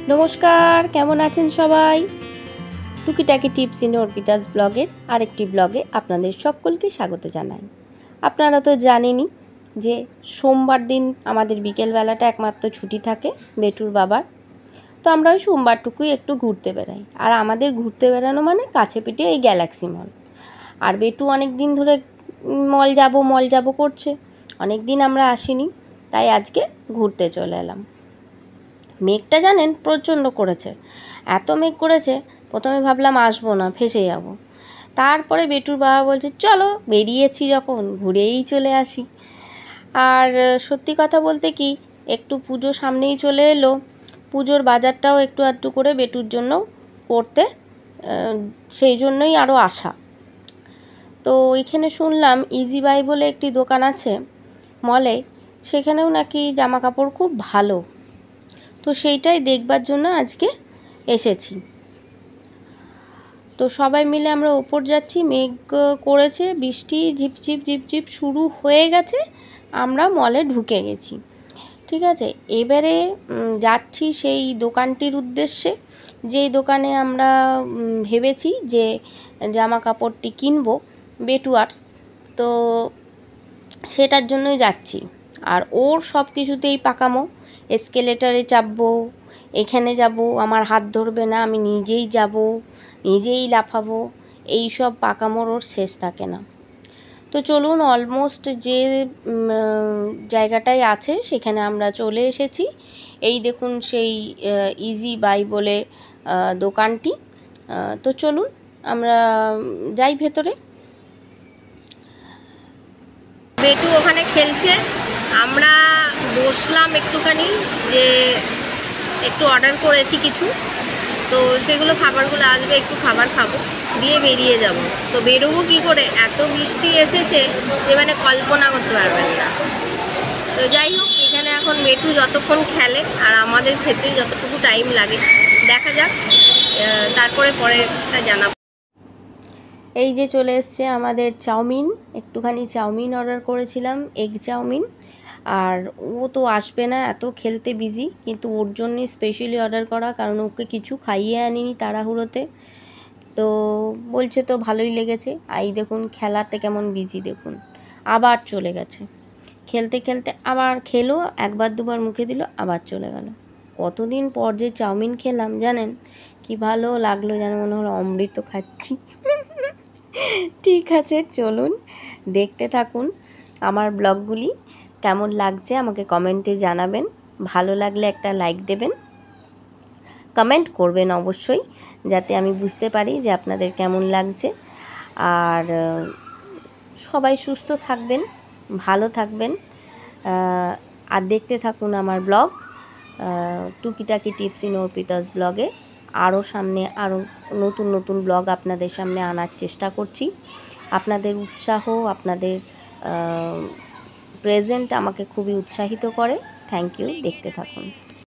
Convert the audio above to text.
নমস্কার, কেমন আছেন সবাই? টুকিটাকি টিপস ইন অর্পিতাস ব্লগের আরেকটি ব্লগে আপনাদের সকলকে স্বাগত জানাই। আপনারা তো জানেনই যে সোমবার দিন আমাদের বিকেলবেলাটা একমাত্র ছুটি থাকে বেটুর বাবার। তো আমরা ওই সোমবারটুকুই একটু ঘুরতে বেরাই। আর আমাদের ঘুরতে বেরানো মানে কাছে পিঠে এই গ্যালাক্সি মল। আর বেটু অনেক দিন ধরে মল যাব করছে, অনেক দিন আমরা আসিনি, তাই আজকে ঘুরতে চলে এলাম। মেঘটা জানেন প্রচণ্ড করেছে, এত মেঘ করেছে প্রথমে ভাবলাম আসবো না, ফেসে যাব। তারপরে বেটুর বাবা বলছে চলো, বেরিয়েছি যখন ঘুরেই চলে আসি। আর সত্যি কথা বলতে কি, একটু পুজো সামনেই চলে এলো, পুজোর বাজারটাও একটু আধটু করে বেটুর জন্য করতে, সেই জন্যই আরও আসা। তো এখানে শুনলাম ইজি বাই বলে একটি দোকান আছে মলে, সেখানেও নাকি জামা কাপড় খুব ভালো। তো সেইটাই দেখবার জন্য আজকে এসেছি। তো সবাই মিলে আমরা ওপর যাচ্ছি, মেঘ করেছে, বৃষ্টি ঝিপঝিপ ঝিপঝিপ শুরু হয়ে গেছে, আমরা মলে ঢুকে গেছি। ঠিক আছে, এবারে যাচ্ছি সেই দোকানটির উদ্দেশ্যে, যেই দোকানে আমরা ভেবেছি যে জামা কাপড়টি কিনবো বেটুয়ার। তো সেটার জন্যই যাচ্ছি। আর ওর সব কিছুতেই পাকামো, এসকেলেটারে চাপবো, এখানে যাব, আমার হাত ধরবে না, আমি নিজেই যাব, নিজেই লাফাবো, এই সব পাকামোর ওর শেষ থাকে না। তো চলুন, অলমোস্ট যে জায়গাটায় আছে সেখানে আমরা চলে এসেছি। এই দেখুন সেই ইজি বাই বলে দোকানটি। তো চলুন আমরা যাই ভেতরে। বেটু ওখানে খেলছে, আমরা বসলাম একটুখানি, যে একটু অর্ডার করেছি কিছু, তো সেগুলো খাবারগুলো আসবে, একটু খাবার খাবো, দিয়ে বেরিয়ে যাব। তো বেরোবো কী করে, এত বৃষ্টি এসেছে যে মানে কল্পনা করতে পারবেন না। তো যাই হোক, এখানে এখন বেটু যতক্ষণ খেলে আর আমাদের খেতে যতটুকু টাইম লাগে দেখা যাক, তারপরে পরেরটা জানাবো। এই যে চলে এসছে আমাদের চাউমিন, একটুখানি চাউমিন অর্ডার করেছিলাম, এগ চাউমিন। আর ও তো আসবে না, এত খেলতে বিজি, কিন্তু ওর জন্যই স্পেশালি অর্ডার করা, কারণ ওকে কিছু খাইয়ে আনিনি তাড়াহুড়োতে। তো বলছে তো ভালোই লেগেছে। এই দেখুন খেলাতে কেমন বিজি, দেখুন আবার চলে গেছে, খেলতে খেলতে আবার খেলো, একবার দুবার মুখে দিল, আবার চলে গেল। কতদিন পর যে চাউমিন খেলাম জানেন, কি ভালো লাগলো, যেন মনে হলো অমৃত খাচ্ছি। ঠিক আছে, চলুন দেখতে থাকুন আমার ব্লগগুলি, কেমন লাগছে আমাকে কমেন্টে জানাবেন। ভালো লাগলে একটা লাইক দেবেন, কমেন্ট করবেন অবশ্যই, যাতে আমি বুঝতে পারি যে আপনাদের কেমন লাগছে। আর সবাই সুস্থ থাকবেন, ভালো থাকবেন, আর দেখতে থাকুন আমার ব্লগ টুকিটাকি টিপস ইন অর্পিতাস ব্লগে। আরও সামনে আরও নতুন নতুন ব্লগ আপনাদের সামনে আনার চেষ্টা করছি। আপনাদের উৎসাহ, আপনাদের প্রেজেন্ট আমাকে খুবই উৎসাহিত করে। থ্যাংক ইউ, দেখতে থাকুন।